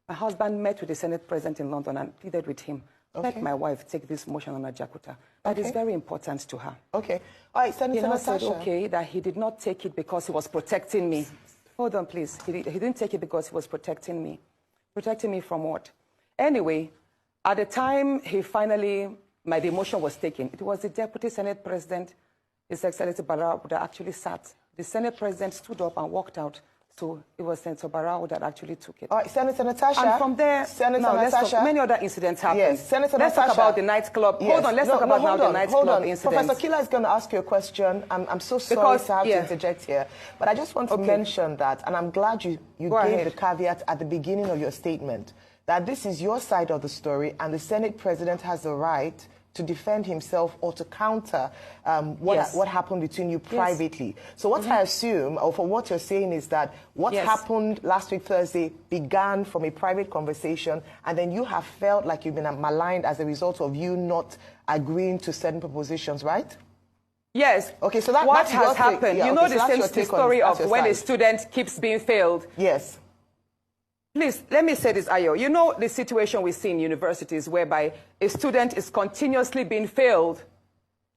My husband met with the Senate president in London and pleaded with him, "Let my wife take this motion on Ajaokuta. That is very important to her." Okay. All right, Senator Natasha. He said, okay, that he did not take it because he was protecting me. Hold on, please. He didn't take it because he was protecting me. Protecting me from what? Anyway, at the time the motion was taken, it was the Deputy Senate President, His Excellency Barao, that actually sat. The Senate President stood up and walked out. So it was Senator Barao that actually took it. All right, Senator Natasha. And from there, many other incidents happened. Yes, Senator Let's Natasha. talk about the nightclub. Yes. Hold on, let's talk about the nightclub incident. Professor Kila is going to ask you a question. I'm so sorry to have to interject here. But I just want to mention that, and I'm glad you gave the caveat at the beginning of your statement, that this is your side of the story, and the Senate President has the right to defend himself or to counter what happened between you privately. So what I assume, or from what you're saying, is that what happened last week Thursday began from a private conversation, and then you have felt like you've been maligned as a result of you not agreeing to certain propositions, right? Yes. Okay, so what has happened? You know the story of when a student keeps being failed. Yes. Please, let me say this, Ayo. You know the situation we see in universities whereby a student is continuously being failed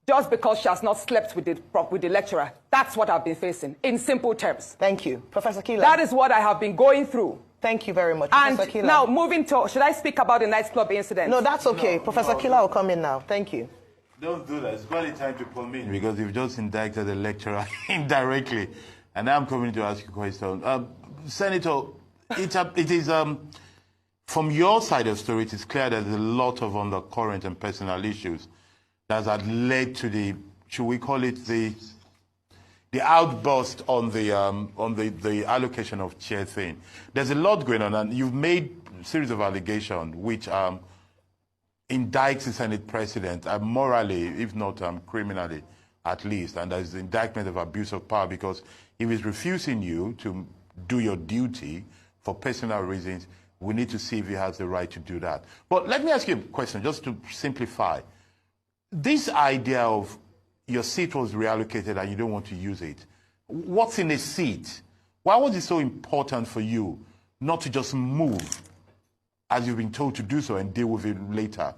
just because she has not slept with the lecturer. That's what I've been facing, in simple terms. Thank you. Professor Kila. That is what I have been going through. Thank you very much, and Professor Kila. Now, moving to, should I speak about the nightclub incident? No, that's okay. Professor Kila will come in now. Thank you. Don't do that. It's quite time to come in because you've just indicted the lecturer indirectly. And I'm coming to ask you a question. Senator, it is from your side of the story, it is clear there's a lot of undercurrent and personal issues that had led to the, should we call it the outburst on the allocation of chair thing. There's a lot going on, and you've made a series of allegations which indicts the Senate President morally, if not criminally, at least. And there's the indictment of abuse of power because he was refusing you to do your duty for personal reasons. We need to see if he has the right to do that. But let me ask you a question, just to simplify. this idea of your seat was reallocated and you don't want to use it, what's in a seat? Why was it so important for you not to just move as you've been told to do so and deal with it later?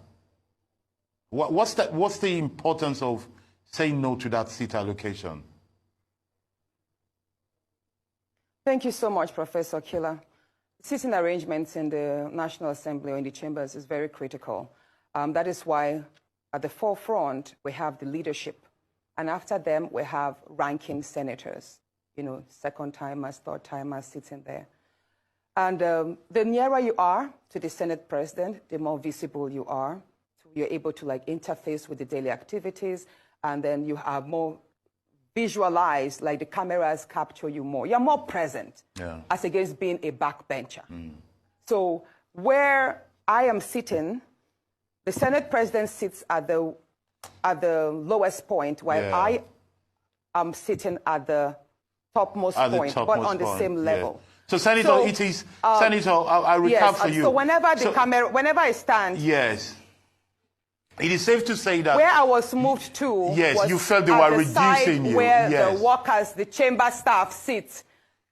What's the importance of saying no to that seat allocation? Thank you so much, Professor Killer. Seating arrangements in the National Assembly or in the chambers is very critical. That is why at the forefront, we have the leadership. And after them, we have ranking senators, second-timers, third-timers sitting there. And the nearer you are to the Senate president, the more visible you are. So you're able to interface with the daily activities, and then you have more visualized, like the cameras capture you more. You're more present as against being a backbencher. So where I am sitting, the Senate president sits at the lowest point, while I am sitting at the topmost point, but on the same level. So, Senator, it is, Senator, I'll recap for you. So whenever whenever I stand, it is safe to say that where I was moved to, was you felt they were reducing you. Where the workers, the chamber staff sit.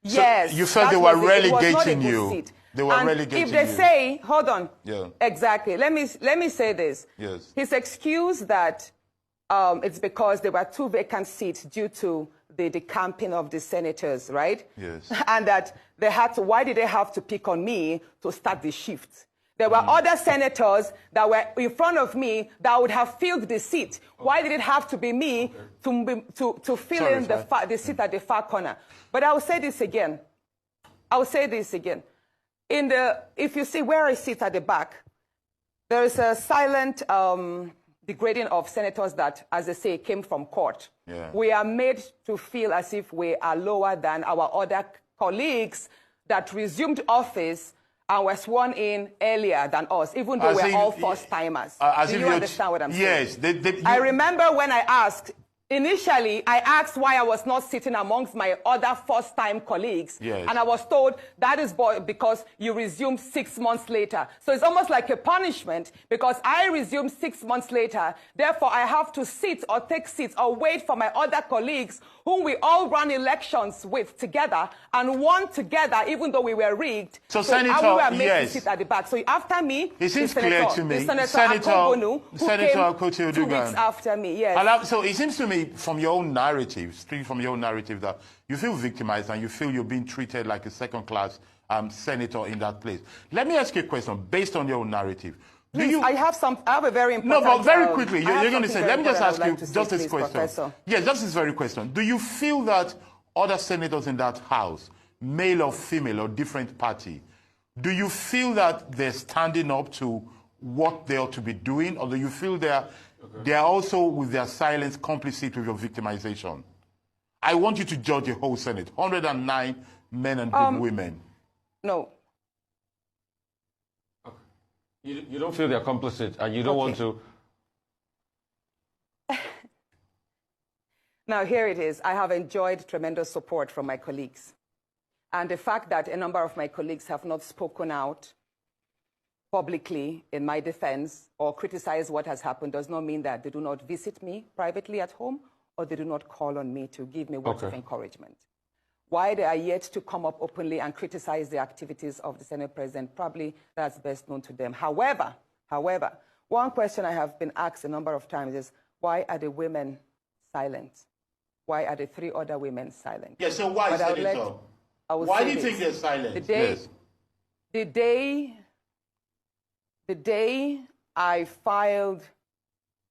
So you felt they were relegating you. Seat. They were relegating you. If they say, hold on, exactly. Let me say this. His excuse that it's because there were 2 vacant seats due to the decamping of the senators, right? And that they had to. Why did they have to pick on me to start the shift? There were other senators that were in front of me that would have filled the seat. Why did it have to be me to fill in the seat at the far corner? But I will say this again. If you see where I sit at the back, there is a silent degrading of senators that, as they say, came from court. We are made to feel as if we are lower than our other colleagues that resumed office and were sworn in earlier than us, even though we're all first-timers. Do you understand what I'm saying? Yes. I remember when I asked, initially, I asked why I was not sitting amongst my other first-time colleagues. And I was told that is because you resumed 6 months later. So it's almost like a punishment because I resumed 6 months later. Therefore, I have to sit or take seats or wait for my other colleagues whom we all ran elections with together and won together, even though we were rigged. So Senator, we were made to sit at the back. So after me, it seems clear to me. Senator Akpabio, who came 2 weeks after me. So it seems to me, from your own narrative, speaking from your own narrative, that you feel victimized and you feel you're being treated like a second-class senator in that place. Let me ask you a question based on your own narrative. I have a very important... No, but very quickly, you're going to say, let me just ask you just this question. Professor. Yes, just this very question. Do you feel that other senators in that house, male or female or different party, do you feel that they're standing up to what they ought to be doing, or do you feel they are also, with their silence, complicit with your victimization? I want you to judge the whole Senate, 109 men and women. No. You don't feel they're complicit, and you don't want to... Now, here it is. I have enjoyed tremendous support from my colleagues. And the fact that a number of my colleagues have not spoken out publicly in my defense or criticized what has happened does not mean that they do not visit me privately at home or they do not call on me to give me words of encouragement. Why they are yet to come up openly and criticize the activities of the Senate President, probably that's best known to them. However, one question I have been asked a number of times is, why are the women silent? Why are the 3 other women silent? Yes, so why, Senator? Why do you think they're silent? The day I filed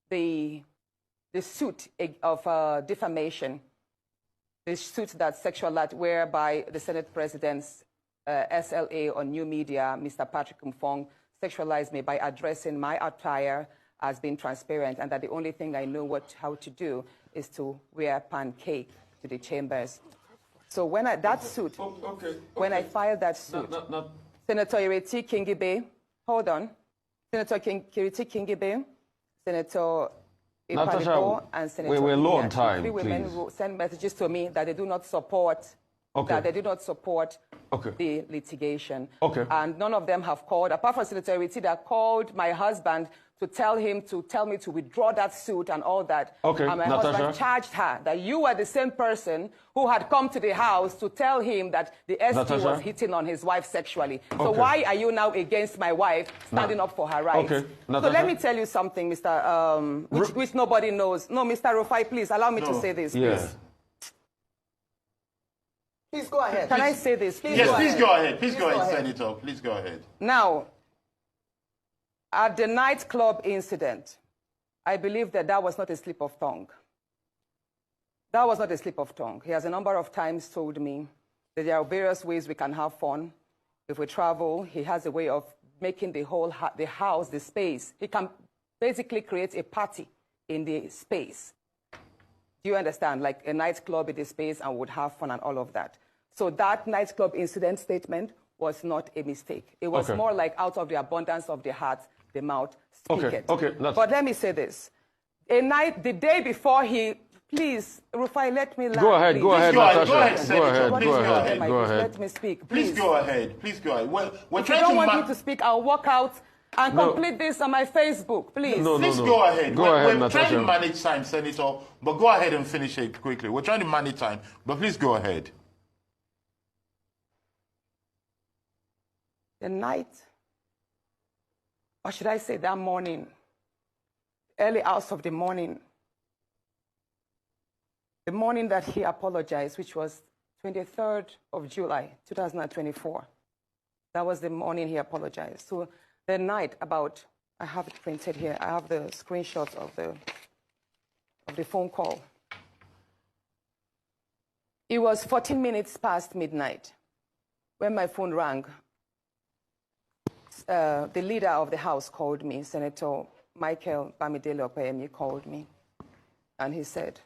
the suit of defamation, the suit that sexual act whereby the Senate President's SLA on new media, Mr. Patrick Mfong, sexualized me by addressing my attire as being transparent, and that the only thing I know how to do is to wear pancake to the chambers. So when I filed that suit, Senator Ireti Kingibe, hold on, Senator Ireti Kingibe, Senator Natasha, and Senator we're low on time, 3 women please. will send messages to me that they do not support that they did not support the litigation. And none of them have called, apart from Senator Riti, that called my husband to tell me to withdraw that suit and all that. And my husband charged her that you were the same person who had come to the house to tell him that the SP was hitting on his wife sexually. So why are you now against my wife standing up for her rights? So let me tell you something, Mr. Which nobody knows. No, Mr. Rufai, please allow me to say this, please. Please go ahead. Can I say this? Please go ahead. Please go ahead, Senator. Please go ahead. Now, at the nightclub incident, I believe that was not a slip of tongue. That was not a slip of tongue. He has a number of times told me that there are various ways we can have fun. If we travel, he has a way of making the whole the house, the space. He can basically create a party in the space. Do you understand? Like a nightclub in the space and would have fun and all of that. So that nightclub incident statement was not a mistake. It was more like out of the abundance of the heart, the mouth speak it. But let me say this. The day before please, Rufai, let me laugh. Go ahead, Natasha. Go ahead, Senator. Go ahead. Let me speak. Please go ahead. Please go ahead. If you don't want me to speak, I'll walk out and complete this on my Facebook, please. Please go ahead. We're Natasha. Trying to manage time, Senator, but go ahead and finish it quickly. We're trying to manage time, but please go ahead. The night, or should I say that morning, early hours of the morning that he apologized, which was 23rd of July, 2024. That was the morning he apologized. So the night about, I have it printed here, I have the screenshots of the phone call. It was 14 minutes past midnight when my phone rang. The leader of the House called me, Senator Michael Bamidele Opeyemi called me, and he said,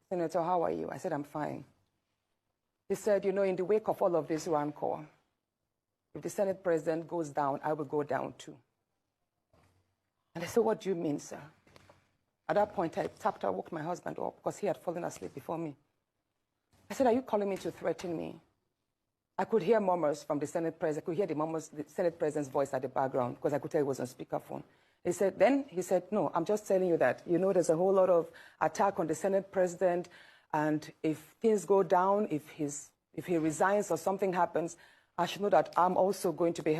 Senator, how are you? I said, I'm fine. He said, in the wake of all of this rancor, if the Senate President goes down, I will go down too. And I said, what do you mean, sir? At that point, I woke my husband up because he had fallen asleep before me. I said, are you calling me to threaten me? I could hear murmurs from the Senate President. I could hear the Senate President's voice at the background because I could tell it was on speakerphone. He said, no, I'm just telling you that, there's a whole lot of attack on the Senate President, and if things go down, if he resigns or something happens, I should know that I'm going to be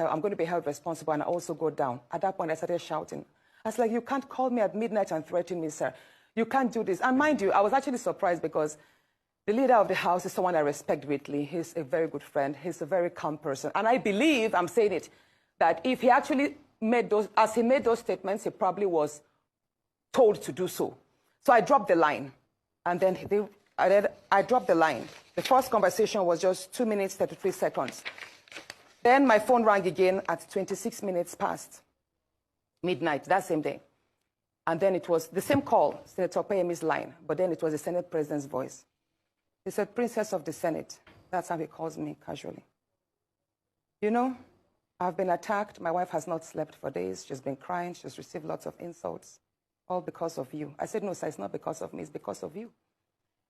held responsible, and I also go down. At that point, I started shouting. I was like, you can't call me at midnight and threaten me, sir. You can't do this. And mind you, I was actually surprised because the leader of the House is someone I respect greatly. He's a very good friend. He's a very calm person. And I believe, I'm saying it, that if he actually made those statements, he probably was told to do so. So I dropped the line. And then I dropped the line. The first conversation was just 2 minutes, 33 seconds. Then my phone rang again at 26 minutes past midnight, that same day. And then it was the same call, Senator Opeyemi's line, but then it was the Senate President's voice. He said, Princess of the Senate. That's how he calls me casually. I've been attacked. My wife has not slept for days. She's been crying. She's received lots of insults, all because of you. I said, no, sir, it's not because of me. It's because of you.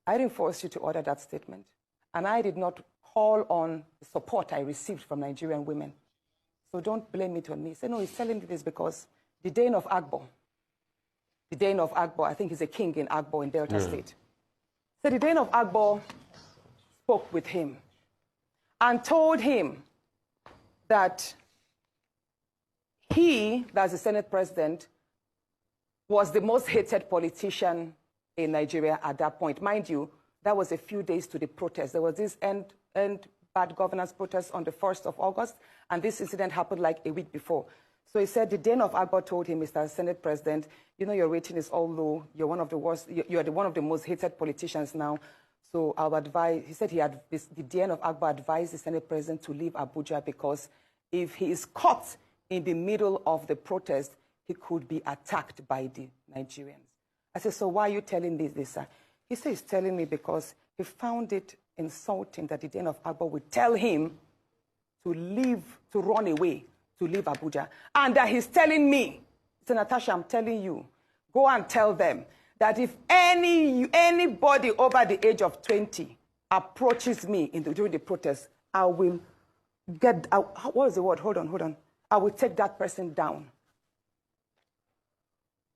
I didn't force you to order that statement. And I did not call on the support I received from Nigerian women. So don't blame it on me. He said, no, he's telling me this because the Dane of Agbo, I think he's a king in Agbo in Delta State. So the Dane of Agbo spoke with him and told him that he, that's the Senate President, was the most hated politician in Nigeria at that point. Mind you, that was a few days to the protest. There was this end bad governance protest on the 1st of August, and this incident happened like a week before. So he said the Dane of Agbo told him, Mr. Senate President, your rating is all low. You're one of the worst. You're one of the most hated politicians now. So I'll advise. He said the Dane of Agbo advised the Senate President to leave Abuja because if he is caught in the middle of the protest, he could be attacked by the Nigerians. I said, so why are you telling me this, sir? He said he's telling me because he found it insulting that the Dane of Agbo would tell him to leave, to run away, to leave Abuja. And that he's telling me, so Natasha, I'm telling you, go and tell them that if anybody over the age of 20 approaches me during the protest, I will get, what was the word? Hold on. I will take that person down.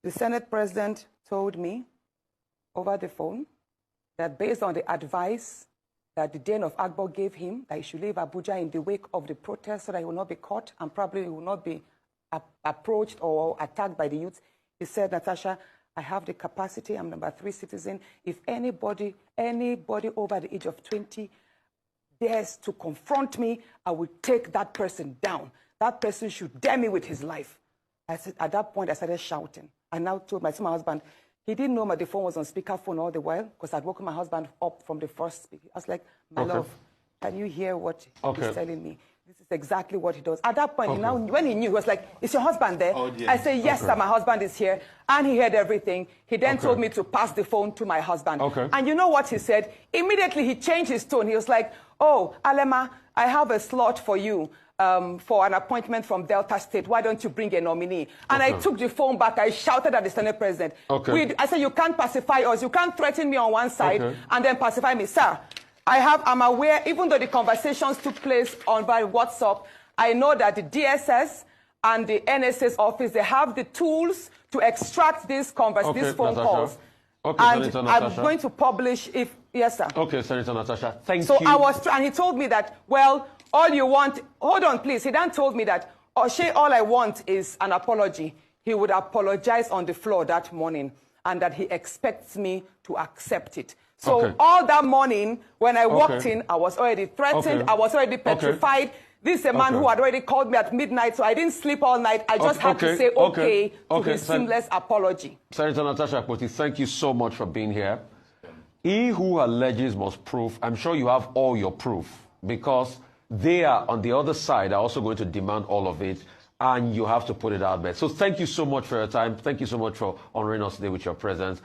The Senate president told me over the phone that based on the advice that the Dean of Akpabio gave him, that he should leave Abuja in the wake of the protest so that he will not be caught and probably will not be approached or attacked by the youth. He said, Natasha, I have the capacity, I'm number 3 citizen. If anybody over the age of 20 dares to confront me, I will take that person down. That person should dare me with his life. I said, at that point, I started shouting. I now told my husband, he didn't know the phone was on speakerphone all the while because I'd woken my husband up from the first speaker. I was like, my love, can you hear what he's telling me? This is exactly what he does. At that point, when he knew, he was like, is your husband there? Oh, yes. I said, yes, sir, my husband is here. And he heard everything. He then told me to pass the phone to my husband. And you know what he said? Immediately, he changed his tone. He was like, oh, Alema, I have a slot for you. For an appointment from Delta State, why don't you bring a nominee? And I took the phone back. I shouted at the Senate president. I said, you can't pacify us. You can't threaten me on one side and then pacify me. Sir, I'm aware, even though the conversations took place on by WhatsApp, I know that the DSS and the NSA's office, they have the tools to extract these phone calls. And I'm going to publish if, yes, sir. Okay, Senator Natasha, thank you. So and he told me that, well, all you want, hold on, please. He then told me that, all I want is an apology. He would apologize on the floor that morning and that he expects me to accept it. So all that morning, when I walked in, I was already threatened. I was already petrified. This is a man who had already called me at midnight, so I didn't sleep all night. I just had to say to his seamless apology. Senator Natasha Akpoti, thank you so much for being here. He who alleges must prove. I'm sure you have all your proof because they are on the other side are also going to demand all of it, and you have to put it out there. So thank you so much for your time. Thank you so much for honoring us today with your presence.